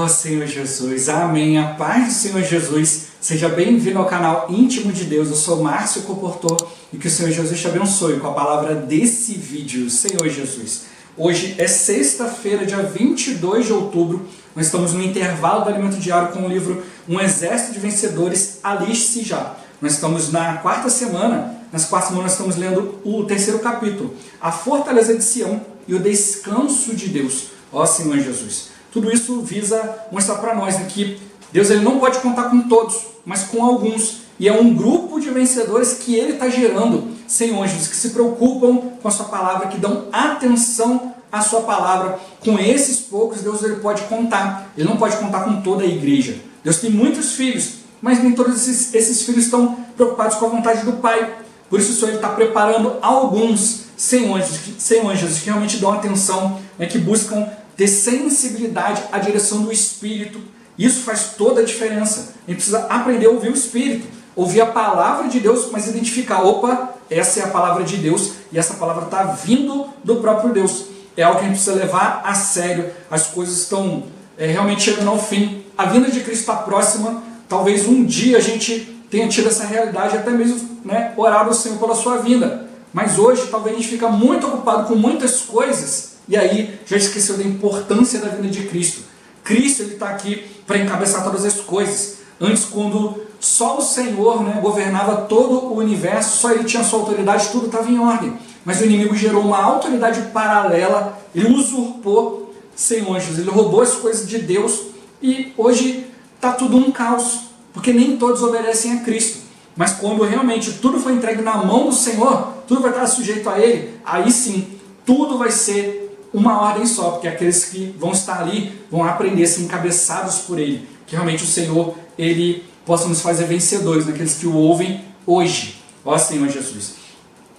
Oh Senhor Jesus, amém, a paz do Senhor Jesus, seja bem-vindo ao canal Íntimo de Deus, eu sou Márcio Comportor e que o Senhor Jesus te abençoe com a palavra desse vídeo, Senhor Jesus. Hoje é sexta-feira, dia 22 de outubro, nós estamos no intervalo do alimento diário com o livro Um Exército de Vencedores, aliste-se já. Nós estamos na quarta semana, nessa quarta semana nós estamos lendo o terceiro capítulo, a fortaleza de Sião e o descanso de Deus, ó Senhor Jesus. Tudo isso visa mostrar para nós que Deus ele não pode contar com todos, mas com alguns. E é um grupo de vencedores que Ele está gerando, Senhor Jesus, que se preocupam com a Sua palavra, que dão atenção à Sua palavra. Com esses poucos, Deus ele pode contar. Ele não pode contar com toda a igreja. Deus tem muitos filhos, mas nem todos esses filhos estão preocupados com a vontade do Pai. Por isso o Senhor está preparando alguns, Senhor Jesus, que realmente dão atenção, que buscam ter sensibilidade à direção do Espírito. Isso faz toda a diferença. A gente precisa aprender a ouvir o Espírito, ouvir a palavra de Deus, mas identificar, opa, essa é a palavra de Deus e essa palavra está vindo do próprio Deus. É algo que a gente precisa levar a sério. As coisas estão realmente chegando ao fim. A vinda de Cristo está próxima. Talvez um dia a gente tenha tido essa realidade, até mesmo orado ao Senhor pela sua vinda. Mas hoje talvez a gente fica muito ocupado com muitas coisas e aí já esqueceu da importância da vinda de Cristo. Cristo está aqui para encabeçar todas as coisas. Antes, quando só o Senhor governava todo o universo, só Ele tinha sua autoridade, tudo estava em ordem. Mas o inimigo gerou uma autoridade paralela, ele usurpou, Senhor Jesus, ele roubou as coisas de Deus e hoje está tudo um caos, porque nem todos obedecem a Cristo. Mas quando realmente tudo foi entregue na mão do Senhor, tudo vai estar sujeito a Ele, aí sim, tudo vai ser uma ordem só, porque aqueles que vão estar ali vão aprender a ser encabeçados por Ele. Que realmente o Senhor, Ele possa nos fazer vencedores, naqueles que o ouvem hoje. Ó Senhor Jesus.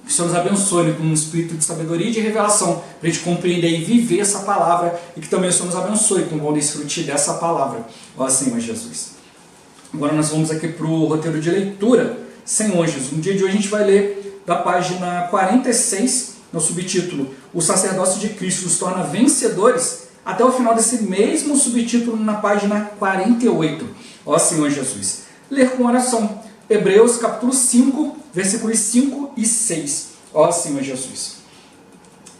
Que o Senhor nos abençoe com um espírito de sabedoria e de revelação, para a gente compreender e viver essa palavra, e que também o Senhor nos abençoe com o bom desfrute dessa palavra. Ó Senhor Jesus. Agora nós vamos aqui para o roteiro de leitura. Senhor Jesus, no dia de hoje a gente vai ler da página 46, no subtítulo O Sacerdócio de Cristo nos torna vencedores, até o final desse mesmo subtítulo na página 48. Ó Senhor Jesus. Ler com oração. Hebreus capítulo 5, versículos 5 e 6. Ó Senhor Jesus.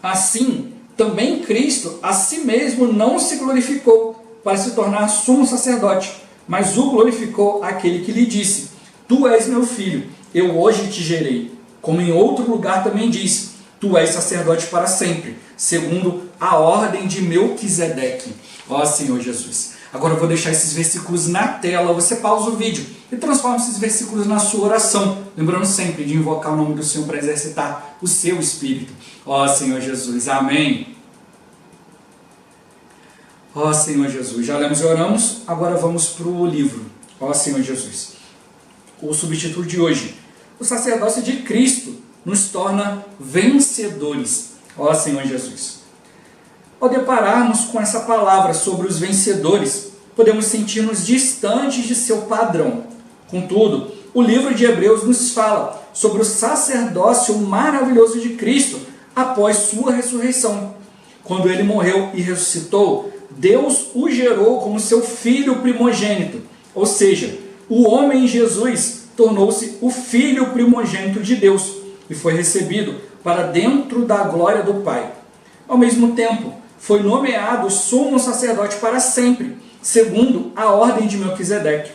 Assim, também Cristo a si mesmo não se glorificou para se tornar sumo sacerdote, mas o glorificou aquele que lhe disse: Tu és meu filho, eu hoje te gerei. Como em outro lugar também diz: Tu és sacerdote para sempre, segundo a ordem de Melquisedeque. Ó Senhor Jesus. Agora eu vou deixar esses versículos na tela, você pausa o vídeo e transforma esses versículos na sua oração, lembrando sempre de invocar o nome do Senhor para exercitar o seu espírito. Ó Senhor Jesus, amém. Ó Senhor Jesus, já lemos e oramos, agora vamos para o livro. Ó Senhor Jesus. O subtítulo de hoje: O sacerdócio de Cristo nos torna vencedores. Ó Senhor Jesus. Ao depararmos com essa palavra sobre os vencedores, podemos sentir-nos distantes de seu padrão. Contudo, o livro de Hebreus nos fala sobre o sacerdócio maravilhoso de Cristo após sua ressurreição. Quando ele morreu e ressuscitou, Deus o gerou como seu filho primogênito, ou seja, o homem Jesus tornou-se o filho primogênito de Deus e foi recebido para dentro da glória do Pai. Ao mesmo tempo, foi nomeado sumo sacerdote para sempre, segundo a ordem de Melquisedeque.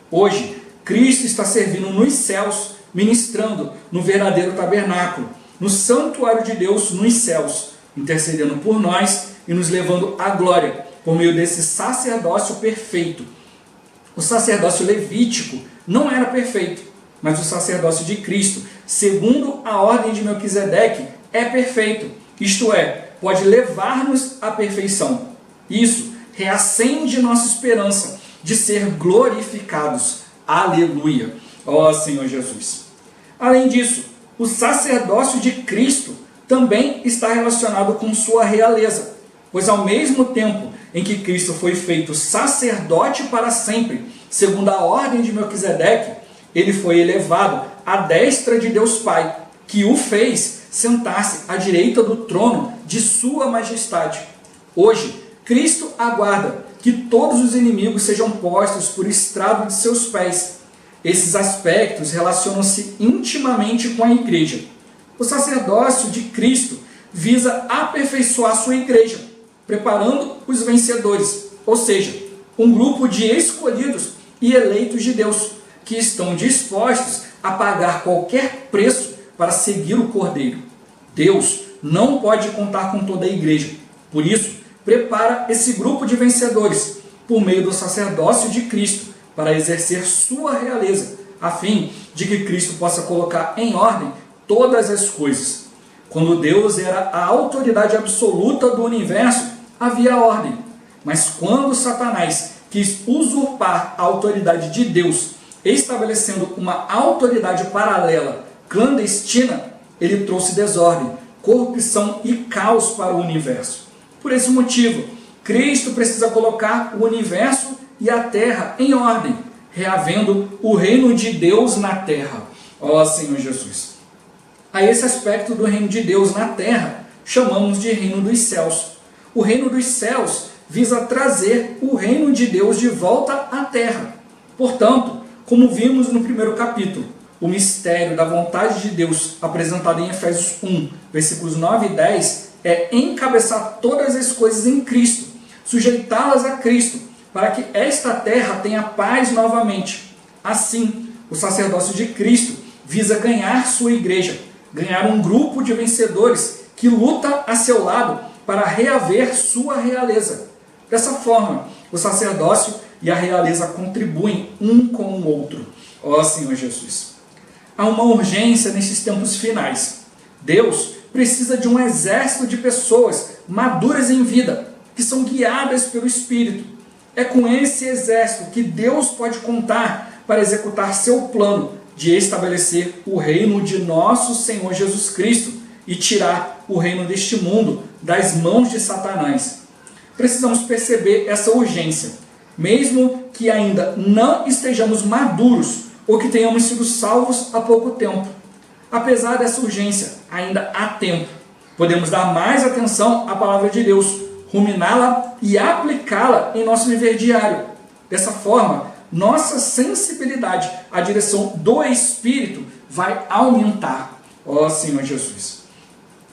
Hoje, Cristo está servindo nos céus, ministrando no verdadeiro tabernáculo, no santuário de Deus nos céus, intercedendo por nós e nos levando à glória, por meio desse sacerdócio perfeito. O sacerdócio levítico não era perfeito, mas o sacerdócio de Cristo, segundo a ordem de Melquisedeque, é perfeito, isto é, pode levar-nos à perfeição. Isso reacende nossa esperança de ser glorificados. Aleluia! Ó Senhor Jesus. Além disso, o sacerdócio de Cristo também está relacionado com sua realeza, pois ao mesmo tempo em que Cristo foi feito sacerdote para sempre, segundo a ordem de Melquisedeque, ele foi elevado à destra de Deus Pai, que o fez sentar-se à direita do trono de sua majestade. Hoje, Cristo aguarda que que todos os inimigos sejam postos por estrado de seus pés. Esses aspectos relacionam-se intimamente com a igreja. O sacerdócio de Cristo visa aperfeiçoar sua igreja, preparando os vencedores, ou seja, um grupo de escolhidos e eleitos de Deus, que estão dispostos a pagar qualquer preço para seguir o Cordeiro. Deus não pode contar com toda a igreja, por isso, prepara esse grupo de vencedores por meio do sacerdócio de Cristo para exercer sua realeza, a fim de que Cristo possa colocar em ordem todas as coisas. Quando Deus era a autoridade absoluta do universo, havia ordem. Mas quando Satanás quis usurpar a autoridade de Deus, estabelecendo uma autoridade paralela, clandestina, ele trouxe desordem, corrupção e caos para o universo. Por esse motivo, Cristo precisa colocar o universo e a terra em ordem, reavendo o reino de Deus na terra. Ó Senhor Jesus! A esse aspecto do reino de Deus na terra, chamamos de reino dos céus. O reino dos céus visa trazer o reino de Deus de volta à terra. Portanto, como vimos no primeiro capítulo, o mistério da vontade de Deus, apresentado em Efésios 1, versículos 9 e 10, é encabeçar todas as coisas em Cristo, sujeitá-las a Cristo, para que esta terra tenha paz novamente. Assim, o sacerdócio de Cristo visa ganhar sua igreja, ganhar um grupo de vencedores que luta a seu lado para reaver sua realeza. Dessa forma, o sacerdócio e a realeza contribuem um com o outro. Ó Senhor Jesus! Há uma urgência nesses tempos finais. Deus precisa de um exército de pessoas maduras em vida, que são guiadas pelo Espírito. É com esse exército que Deus pode contar para executar seu plano de estabelecer o reino de nosso Senhor Jesus Cristo e tirar o reino deste mundo das mãos de Satanás. Precisamos perceber essa urgência, mesmo que ainda não estejamos maduros ou que tenhamos sido salvos há pouco tempo. Apesar dessa urgência, ainda há tempo. Podemos dar mais atenção à palavra de Deus, ruminá-la e aplicá-la em nosso viver diário. Dessa forma, nossa sensibilidade à direção do Espírito vai aumentar. Ó Senhor Jesus!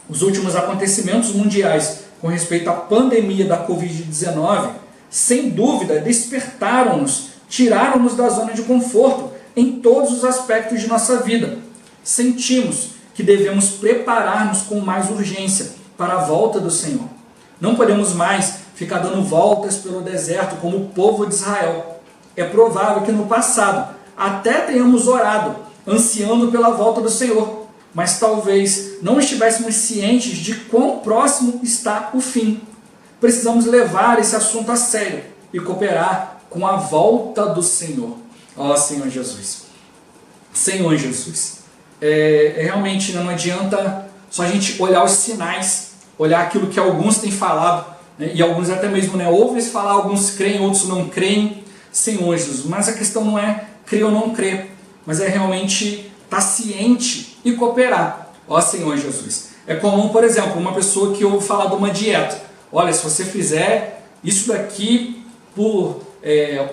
Os últimos acontecimentos mundiais com respeito à pandemia da Covid-19, sem dúvida, despertaram-nos, tiraram-nos da zona de conforto em todos os aspectos de nossa vida. Sentimos que devemos preparar-nos com mais urgência para a volta do Senhor. Não podemos mais ficar dando voltas pelo deserto como o povo de Israel. É provável que no passado até tenhamos orado, ansiando pela volta do Senhor, mas talvez não estivéssemos cientes de quão próximo está o fim. Precisamos levar esse assunto a sério e cooperar com a volta do Senhor. Ó Senhor Jesus! Senhor Jesus! Realmente não adianta só a gente olhar os sinais, olhar aquilo que alguns têm falado, né, e alguns até mesmo ouvem falar, alguns creem, outros não creem. Senhor Jesus! Mas a questão não é crer ou não crer, mas é realmente estar ciente e cooperar. Ó Senhor Jesus! É comum, por exemplo, uma pessoa que ouve falar de uma dieta. Olha, se você fizer isso daqui por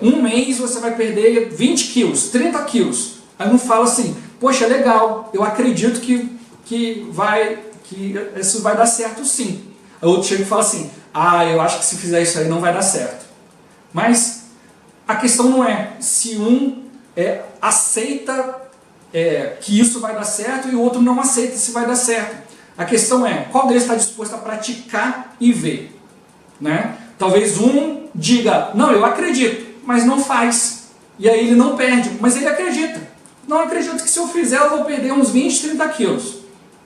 um mês, você vai perder 20 quilos, 30 quilos. Aí não fala assim, poxa, legal, eu acredito que isso vai dar certo sim. Aí outro chega e fala assim, eu acho que se fizer isso aí não vai dar certo. Mas a questão não é se um aceita que isso vai dar certo e o outro não aceita se vai dar certo. A questão é, qual deles está disposto a praticar e ver? Né? Talvez um diga, não, eu acredito, mas não faz. E aí ele não perde, mas ele acredita. Não acredito que se eu fizer eu vou perder uns 20, 30 quilos.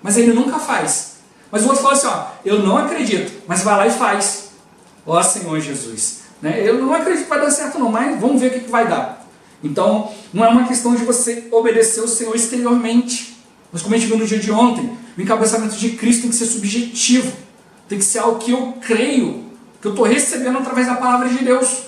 Mas ele nunca faz. Mas o outro fala assim, eu não acredito, mas vai lá e faz. Ó Senhor Jesus! Né? Eu não acredito que vai dar certo não, mas vamos ver o que vai dar. Então, não é uma questão de você obedecer o Senhor exteriormente. Mas como a gente viu no dia de ontem, o encabeçamento de Cristo tem que ser subjetivo. Tem que ser algo que eu creio, que eu estou recebendo através da palavra de Deus.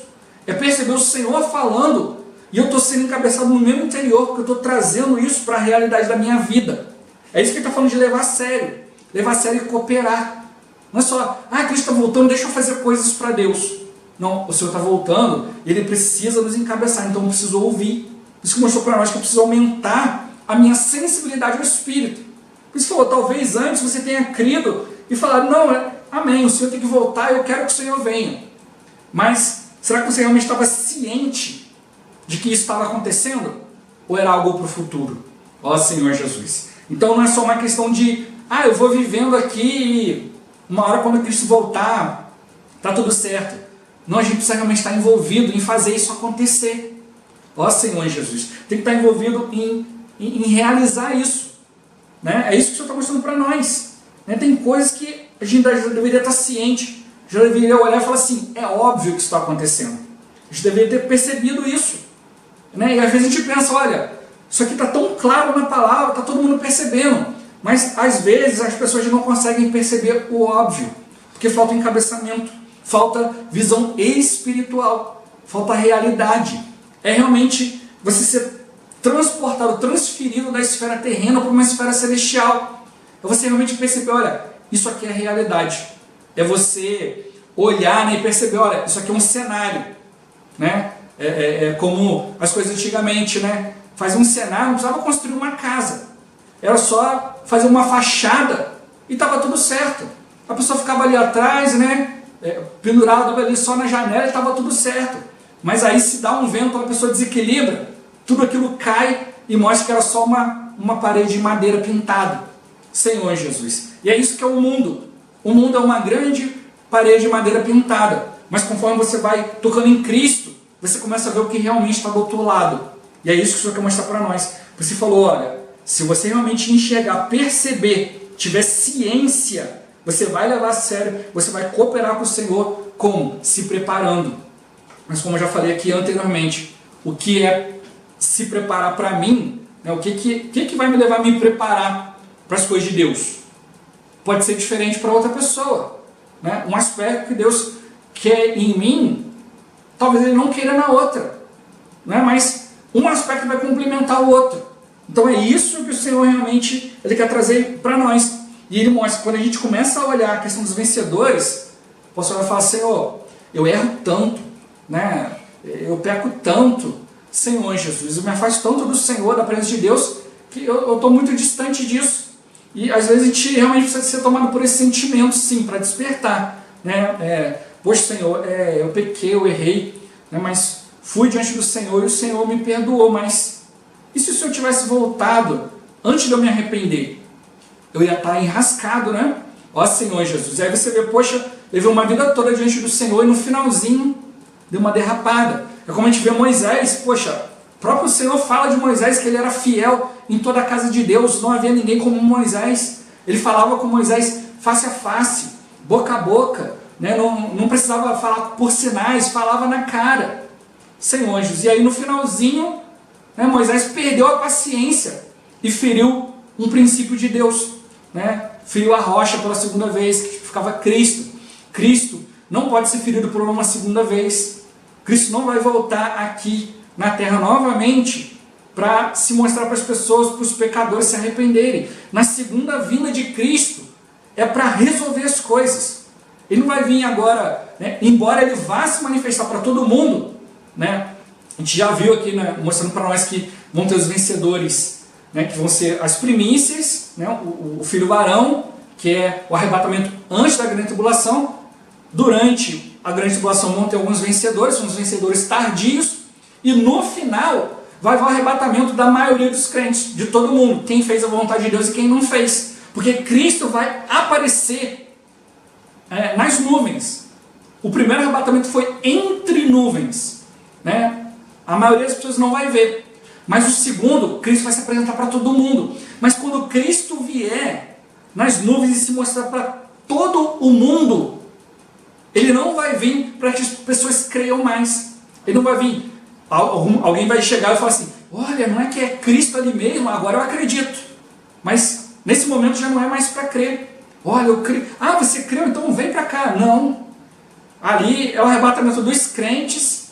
É perceber o Senhor falando e eu estou sendo encabeçado no meu interior, porque eu estou trazendo isso para a realidade da minha vida. É isso que ele está falando de levar a sério. Levar a sério e cooperar. Não é só, Cristo está voltando, deixa eu fazer coisas para Deus. Não, o Senhor está voltando, Ele precisa nos encabeçar, então eu preciso ouvir. Isso mostrou para nós que eu preciso aumentar a minha sensibilidade ao Espírito. Por isso falou, talvez antes você tenha crido e falado, não, amém, o Senhor tem que voltar, eu quero que o Senhor venha. Mas será que você realmente estava ciente de que isso estava acontecendo? Ou era algo para o futuro? Ó Senhor Jesus. Então não é só uma questão de, eu vou vivendo aqui e uma hora quando Cristo voltar, está tudo certo. Não, a gente precisa realmente estar envolvido em fazer isso acontecer. Ó Senhor Jesus. Tem que estar envolvido em realizar isso. Né? É isso que o Senhor está mostrando para nós. Né? Tem coisas que a gente já deveria estar ciente, já deveria olhar e falar assim, é óbvio que isso está acontecendo. A gente deveria ter percebido isso. Né? E às vezes a gente pensa, olha, isso aqui está tão claro na palavra, está todo mundo percebendo. Mas às vezes as pessoas não conseguem perceber o óbvio, porque falta encabeçamento, falta visão espiritual, falta realidade. É realmente você ser transportado, transferido da esfera terrena para uma esfera celestial. É você realmente perceber, olha, isso aqui é realidade. É você olhar, né, e perceber, olha, isso aqui é um cenário. Né? É como as coisas antigamente, né? Fazia um cenário, não precisava construir uma casa. Era só fazer uma fachada e estava tudo certo. A pessoa ficava ali atrás, né? Pendurada ali só na janela e estava tudo certo. Mas aí se dá um vento, a pessoa desequilibra, tudo aquilo cai e mostra que era só uma parede de madeira pintada. Senhor Jesus. E é isso que é o mundo. O mundo é uma grande parede de madeira pintada. Mas conforme você vai tocando em Cristo, você começa a ver o que realmente está do outro lado. E é isso que o Senhor quer mostrar para nós. Você falou, olha, se você realmente enxergar, perceber, tiver ciência, você vai levar a sério, você vai cooperar com o Senhor, como? Se preparando. Mas como eu já falei aqui anteriormente, o que é se preparar para mim, né, o que vai me levar a me preparar para as coisas de Deus? Pode ser diferente para outra pessoa. Né? Um aspecto que Deus quer em mim, talvez Ele não queira na outra. Né? Mas um aspecto vai complementar o outro. Então é isso que o Senhor realmente Ele quer trazer para nós. E Ele mostra, quando a gente começa a olhar a questão dos vencedores, o pastor vai falar, Senhor, eu erro tanto, né? Eu peco tanto, Senhor Jesus, eu me afasto tanto do Senhor, da presença de Deus, que eu estou muito distante disso. E às vezes a gente realmente precisa ser tomado por esse sentimento, sim, para despertar. Né? Poxa, Senhor, eu pequei, eu errei, né? Mas fui diante do Senhor e o Senhor me perdoou. Mas e se o Senhor tivesse voltado antes de eu me arrepender? Eu ia estar enrascado, né? Ó Senhor Jesus. Aí você vê, poxa, levei uma vida toda diante do Senhor e no finalzinho deu uma derrapada. É como a gente vê Moisés, poxa, o próprio Senhor fala de Moisés que ele era fiel em toda a casa de Deus, não havia ninguém como Moisés. Ele falava com Moisés face a face, boca a boca, né? Não precisava falar por sinais, falava na cara. Senhor Jesus. E aí no finalzinho, né, Moisés perdeu a paciência e feriu um princípio de Deus. Né? Feriu a rocha pela segunda vez, que ficava Cristo. Cristo não pode ser ferido por uma segunda vez. Cristo não vai voltar aqui na terra novamente para se mostrar para as pessoas, para os pecadores se arrependerem. Na segunda vinda de Cristo é para resolver as coisas. Ele não vai vir agora, né, embora ele vá se manifestar para todo mundo, né? A gente já viu aqui, né, mostrando para nós que vão ter os vencedores, né, que vão ser as primícias, né, o filho varão, que é o arrebatamento antes da grande tribulação. Durante a grande tribulação vão ter alguns vencedores, são os vencedores tardios, e no final vai haver o arrebatamento da maioria dos crentes, de todo mundo, quem fez a vontade de Deus e quem não fez, porque Cristo vai aparecer nas nuvens. O primeiro arrebatamento foi entre nuvens, né? A maioria das pessoas não vai ver, mas o segundo, Cristo vai se apresentar para todo mundo. Mas quando Cristo vier nas nuvens e se mostrar para todo o mundo, Ele não vai vir para que as pessoas creiam mais. Ele não vai vir, alguém vai chegar e falar assim, olha, não é que é Cristo ali mesmo, agora eu acredito. Mas nesse momento já não é mais para crer. Olha, eu creio. Ah, você creu, então vem para cá. Não. Ali é o arrebatamento dos crentes,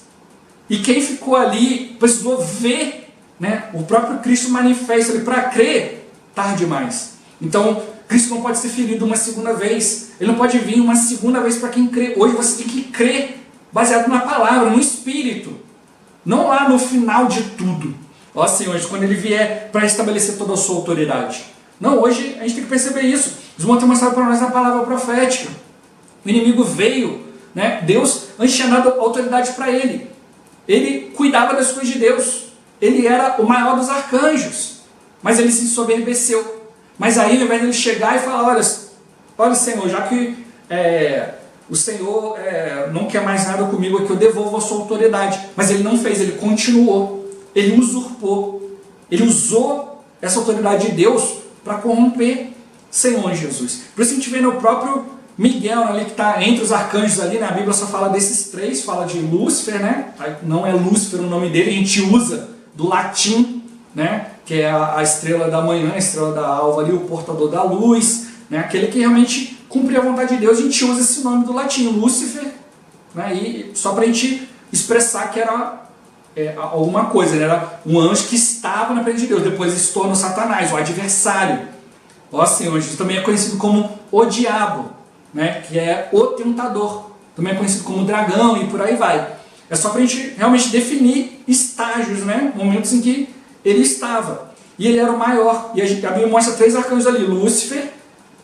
e quem ficou ali precisou ver, né, o próprio Cristo manifesta ali para crer, tarde demais. Então, Cristo não pode ser ferido uma segunda vez. Ele não pode vir uma segunda vez para quem crê. Hoje você tem que crer baseado na palavra, no Espírito, não lá no final de tudo. Ó Senhor, quando Ele vier para estabelecer toda a sua autoridade. Não, hoje a gente tem que perceber isso. Os irmãos têm mostrado para nós na palavra profética. O inimigo veio, né? Deus antes tinha dado autoridade para ele. Ele cuidava das coisas de Deus. Ele era o maior dos arcanjos. Mas ele se ensoberbeceu. Mas aí, ao invés de ele chegar e falar, olha Senhor, já que o Senhor não quer mais nada comigo, é que eu devolvo a sua autoridade. Mas ele não fez, ele continuou. Ele usurpou. Ele usou essa autoridade de Deus para corromper Senhor Jesus. Por isso a gente vê no próprio Miguel ali, que está entre os arcanjos ali, né? A Bíblia só fala desses três, fala de Lúcifer, né? Não é Lúcifer o nome dele, a gente usa do latim, né? Que é a estrela da manhã, a estrela da alva ali, o portador da luz, né? Aquele que realmente cumpre a vontade de Deus. A gente usa esse nome do latim, Lúcifer, né? E só para a gente expressar que era alguma coisa, ele era um anjo que estava na presença de Deus. Depois ele se torna o Satanás, o adversário. Ó Senhor, Jesus também é conhecido como o diabo, né? Que é o tentador. Também é conhecido como dragão e por aí vai. É só para a gente realmente definir estágios, né? Momentos em que ele estava. E ele era o maior. E a Bíblia mostra três arcanjos ali: Lúcifer,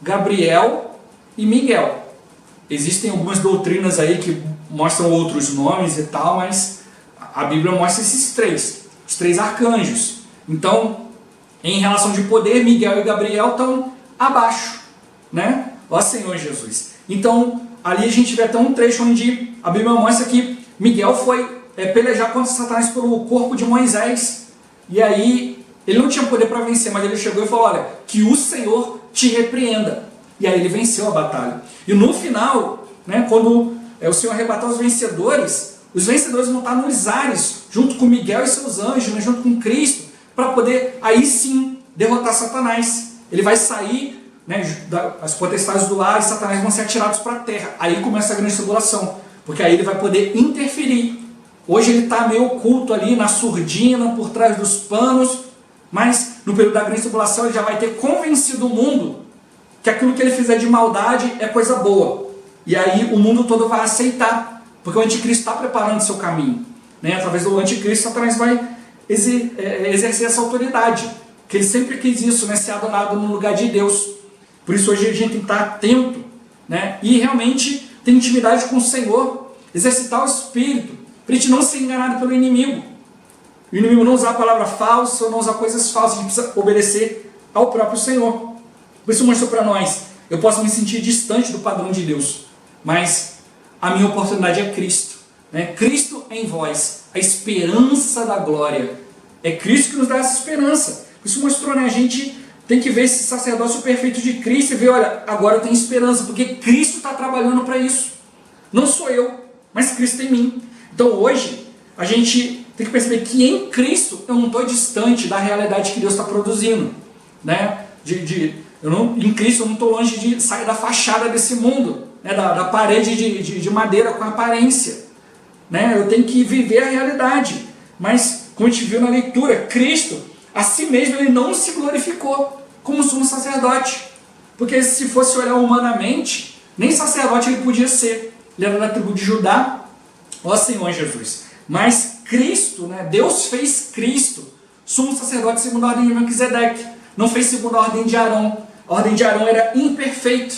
Gabriel e Miguel. Existem algumas doutrinas aí que mostram outros nomes e tal, mas a Bíblia mostra esses três, os três arcanjos. Então, em relação de poder, Miguel e Gabriel estão abaixo, né? Ó Senhor Jesus. Então, ali a gente vê até um trecho onde a Bíblia mostra que Miguel foi pelejar contra Satanás pelo corpo de Moisés. E aí, ele não tinha poder para vencer, mas ele chegou e falou, olha, que o Senhor te repreenda. E aí ele venceu a batalha. E no final, né, quando o Senhor arrebatar os vencedores vão estar nos ares, junto com Miguel e seus anjos, né, junto com Cristo, para poder aí sim derrotar Satanás. Ele vai sair, né, as potestades do ar e Satanás vão ser atirados para a terra. Aí começa a grande tribulação, porque aí ele vai poder interferir. Hoje ele está meio oculto ali na surdina, por trás dos panos, mas no período da grande tribulação ele já vai ter convencido o mundo que aquilo que ele fizer de maldade é coisa boa. E aí o mundo todo vai aceitar, porque o anticristo está preparando seu caminho, né? Através do anticristo, Satanás vai exercer essa autoridade, que ele sempre quis isso, né? Ser adorado no lugar de Deus. Por isso hoje a gente tem que estar atento, né? E realmente ter intimidade com o Senhor, exercitar o Espírito, para a gente não ser enganado pelo inimigo. O inimigo não usar a palavra falsa, ou não usar coisas falsas, a gente precisa obedecer ao próprio Senhor. Por isso mostrou para nós, eu posso me sentir distante do padrão de Deus, mas a minha oportunidade é Cristo, né? Cristo em vós, a esperança da glória. É Cristo que nos dá essa esperança. Por isso mostrou, né? A gente tem que ver esse sacerdócio perfeito de Cristo e ver, olha, agora eu tenho esperança, porque Cristo está trabalhando para isso. Não sou eu, mas Cristo em mim. Então hoje, a gente tem que perceber que em Cristo eu não estou distante da realidade que Deus está produzindo, né? Em Cristo eu não estou longe de sair da fachada desse mundo, né? da parede de madeira com aparência, né? Eu tenho que viver a realidade. Mas, como a gente viu na leitura, Cristo, a si mesmo, ele não se glorificou como sumo sacerdote. Porque se fosse olhar humanamente, nem sacerdote ele podia ser. Ele era da tribo de Judá, ó Senhor Jesus. Mas Cristo, né? Deus fez Cristo sumo sacerdote segundo a ordem de Melquisedeque. Não fez segundo a ordem de Arão. A ordem de Arão era imperfeita,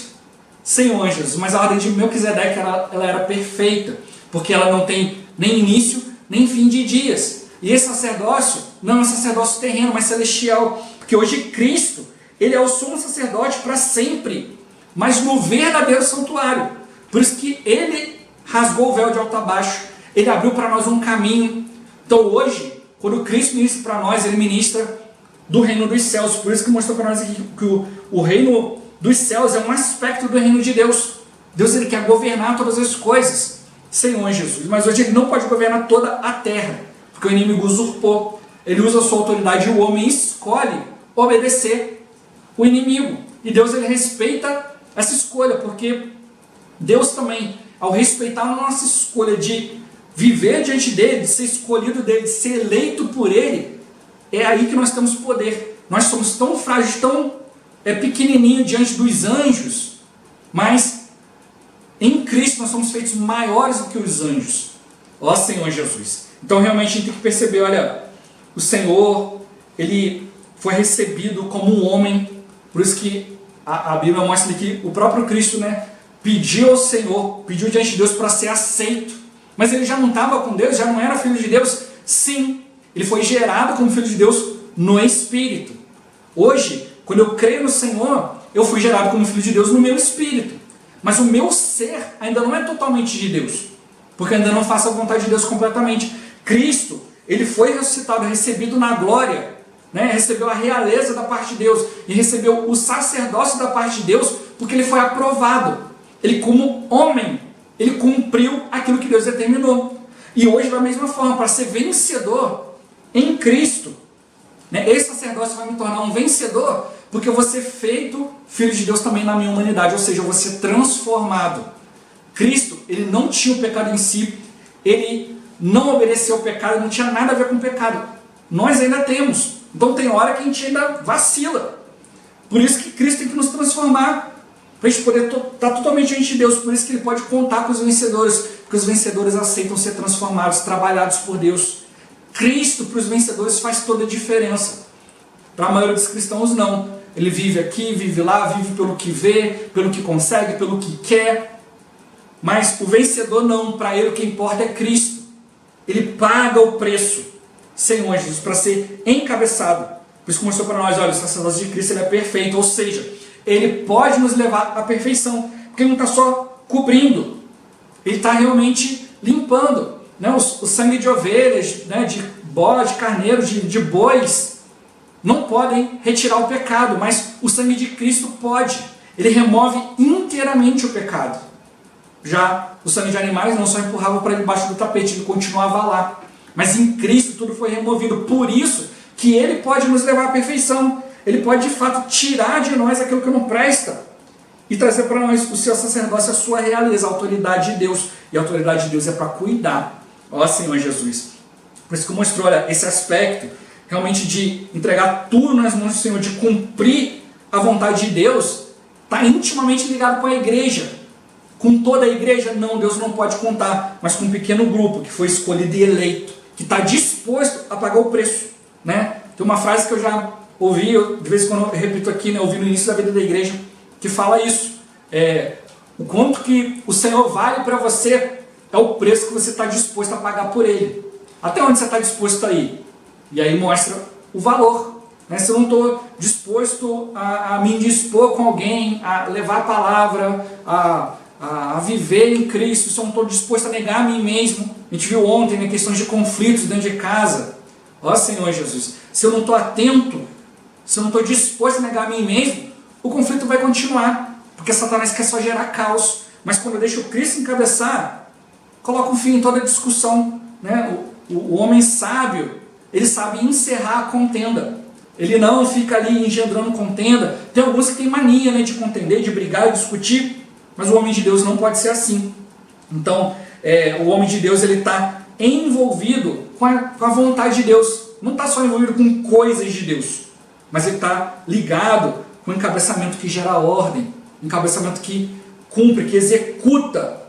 Senhor Jesus. Mas a ordem de Melquisedeque ela era perfeita, porque ela não tem nem início, nem fim de dias. E esse sacerdócio não é um sacerdócio terreno, mas celestial. Porque hoje Cristo, ele é o sumo sacerdote para sempre, mas no verdadeiro santuário. Por isso que ele rasgou o véu de alto a baixo. Ele abriu para nós um caminho. Então hoje, quando Cristo ministra para nós, ele ministra do reino dos céus. Por isso que mostrou para nós aqui que o reino dos céus é um aspecto do reino de Deus. Deus ele quer governar todas as coisas, Senhor Jesus. Mas hoje ele não pode governar toda a terra, porque o inimigo usurpou. Ele usa a sua autoridade e o homem escolhe obedecer o inimigo. E Deus ele respeita essa escolha, porque Deus também, ao respeitar a nossa escolha de viver diante dele, de ser escolhido dele, de ser eleito por ele, é aí que nós temos poder. Nós somos tão frágeis, tão pequenininho diante dos anjos, mas Em Cristo nós somos feitos maiores do que os anjos. Ó Senhor Jesus. Então realmente a gente tem que perceber, olha, o Senhor, ele foi recebido como um homem, por isso que a Bíblia mostra que o próprio Cristo, né, pediu ao Senhor, pediu diante de Deus para ser aceito. Mas ele já não estava com Deus, já não era filho de Deus? Sim, ele foi gerado como filho de Deus no Espírito. Hoje, quando eu creio no Senhor, eu fui gerado como filho de Deus no meu Espírito. Mas o meu ser ainda não é totalmente de Deus, porque ainda não faço a vontade de Deus completamente. Cristo, ele foi ressuscitado, recebido na glória, né? Recebeu a realeza da parte de Deus e recebeu o sacerdócio da parte de Deus, porque ele foi aprovado. Ele, como homem, ele cumpriu aquilo que Deus determinou. E hoje, da mesma forma, para ser vencedor em Cristo, né? Esse sacerdócio vai me tornar um vencedor, porque eu vou ser feito filho de Deus também na minha humanidade, ou seja, eu vou ser transformado. Cristo, ele não tinha o pecado em si, ele não obedeceu ao pecado, não tinha nada a ver com o pecado. Nós ainda temos. Então tem hora que a gente ainda vacila. Por isso que Cristo tem que nos transformar, para a gente poder estar totalmente diante de Deus. Por isso que ele pode contar com os vencedores, porque os vencedores aceitam ser transformados, trabalhados por Deus. Cristo para os vencedores faz toda a diferença. Para a maioria dos cristãos não. Ele vive aqui, vive lá, vive pelo que vê, pelo que consegue, pelo que quer. Mas o vencedor não, para ele o que importa é Cristo. Ele paga o preço, Senhor Jesus, para ser encabeçado. Por isso que mostrou para nós, olha, o sacerdócio de Cristo ele é perfeito, ou seja, ele pode nos levar à perfeição, porque ele não está só cobrindo, ele está realmente limpando, né? O sangue de ovelhas, né? De bode, de carneiro, de bois, não podem retirar o pecado, mas o sangue de Cristo pode. Ele remove inteiramente o pecado. Já o sangue de animais não só empurrava para debaixo do tapete, ele continuava lá. Mas em Cristo tudo foi removido. Por isso que ele pode nos levar à perfeição. Ele pode de fato tirar de nós aquilo que não presta e trazer para nós o seu sacerdócio, a sua realeza, a autoridade de Deus. E a autoridade de Deus é para cuidar. Ó Senhor Jesus. Por isso que mostrou, olha, esse aspecto realmente de entregar tudo nas mãos do Senhor, de cumprir a vontade de Deus, está intimamente ligado com a igreja. Com toda a igreja, não, Deus não pode contar, mas com um pequeno grupo que foi escolhido e eleito, que está disposto a pagar o preço, né? Tem uma frase que eu já ouvi, de vez em quando eu repito aqui, né, ouvi no início da vida da igreja, que fala isso, o quanto que o Senhor vale para você é o preço que você está disposto a pagar por Ele. Até onde você está disposto a ir? E aí mostra o valor, né? Se eu não estou disposto a me indispor com alguém, a levar a palavra, a viver em Cristo, se eu não estou disposto a negar a mim mesmo. A gente viu ontem, né, questões de conflitos dentro de casa. Ó Senhor Jesus, se eu não estou atento, se eu não estou disposto a negar a mim mesmo, o conflito vai continuar, porque Satanás quer só gerar caos. Mas quando eu deixo o Cristo encabeçar, coloca um fim em toda a discussão, né? O homem sábio, ele sabe encerrar a contenda. Ele não fica ali engendrando contenda. Tem alguns que têm mania, né, de contender, de brigar, de discutir. Mas o homem de Deus não pode ser assim. Então, o homem de Deus está envolvido com a vontade de Deus. Não está só envolvido com coisas de Deus, mas ele está ligado com o encabeçamento que gera ordem, encabeçamento que cumpre, que executa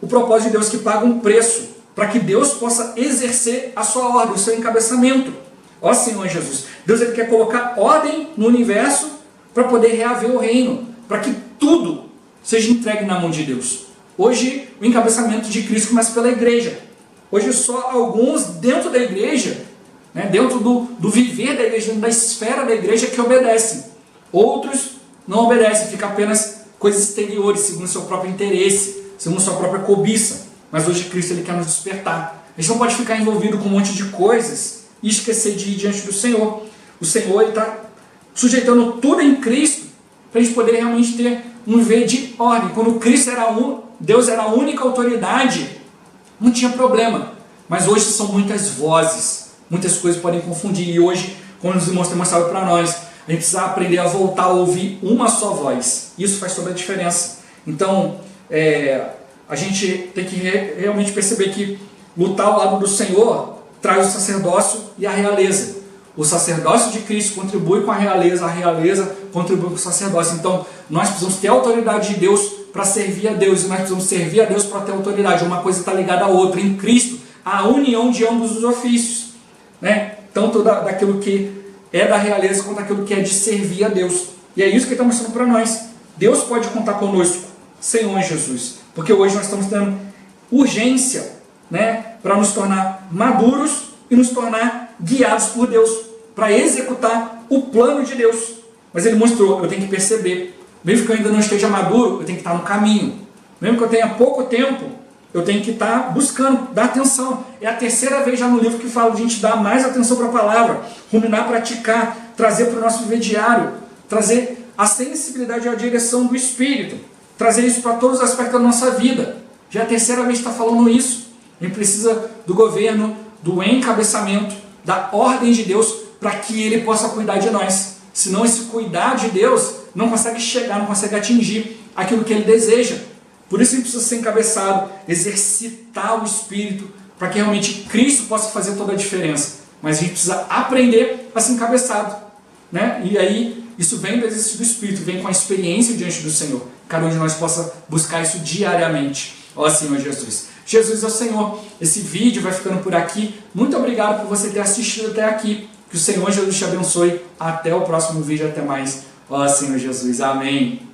o propósito de Deus, que paga um preço, para que Deus possa exercer a sua ordem, o seu encabeçamento. Ó Senhor Jesus, Deus ele quer colocar ordem no universo para poder reaver o reino, para que tudo seja entregue na mão de Deus. Hoje o encabeçamento de Cristo começa pela igreja. Hoje só alguns dentro da igreja, né, dentro do viver da igreja, dentro da esfera da igreja, que obedecem. Outros não obedecem, fica apenas coisas exteriores, segundo o seu próprio interesse, segundo a sua própria cobiça. Mas hoje Cristo ele quer nos despertar. A gente não pode ficar envolvido com um monte de coisas e esquecer de ir diante do Senhor. O Senhor está sujeitando tudo em Cristo para a gente poder realmente ter um viver de ordem. Quando Cristo Deus era a única autoridade, não tinha problema. Mas hoje são muitas vozes, muitas coisas podem confundir. E hoje, como os irmãos têm mostrado para nós, a gente precisa aprender a voltar a ouvir uma só voz. Isso faz toda a diferença. Então, a gente tem que realmente perceber que lutar ao lado do Senhor traz o sacerdócio e a realeza. O sacerdócio de Cristo contribui com a realeza contribui com o sacerdócio. Então, nós precisamos ter a autoridade de Deus para servir a Deus, e nós precisamos servir a Deus para ter autoridade. Uma coisa está ligada à outra. Em Cristo, a união de ambos os ofícios, né? Tanto daquilo que é da realeza, quanto daquilo que é de servir a Deus. E é isso que ele está mostrando para nós. Deus pode contar conosco, Senhor Jesus. Porque hoje nós estamos tendo urgência, né, para nos tornar maduros e nos tornar guiados por Deus, para executar o plano de Deus. Mas ele mostrou, eu tenho que perceber. Mesmo que eu ainda não esteja maduro, eu tenho que estar no caminho. Mesmo que eu tenha pouco tempo, eu tenho que estar buscando, dar atenção. É a terceira vez já no livro que fala de a gente dar mais atenção para a palavra, ruminar, praticar, trazer para o nosso viver diário, trazer a sensibilidade e a direção do Espírito, trazer isso para todos os aspectos da nossa vida. Já é a terceira vez que está falando isso. A gente precisa do governo, do encabeçamento, da ordem de Deus, para que Ele possa cuidar de nós. Senão esse cuidar de Deus não consegue chegar, não consegue atingir aquilo que Ele deseja. Por isso a gente precisa ser encabeçado, exercitar o Espírito, para que realmente Cristo possa fazer toda a diferença. Mas a gente precisa aprender a ser encabeçado, né? E aí isso vem do exercício do Espírito, vem com a experiência diante do Senhor. Cada um de nós possa buscar isso diariamente. Ó Senhor Jesus. Jesus é o Senhor. Esse vídeo vai ficando por aqui. Muito obrigado por você ter assistido até aqui. Que o Senhor Jesus te abençoe. Até o próximo vídeo. Até mais. Ó Senhor Jesus. Amém.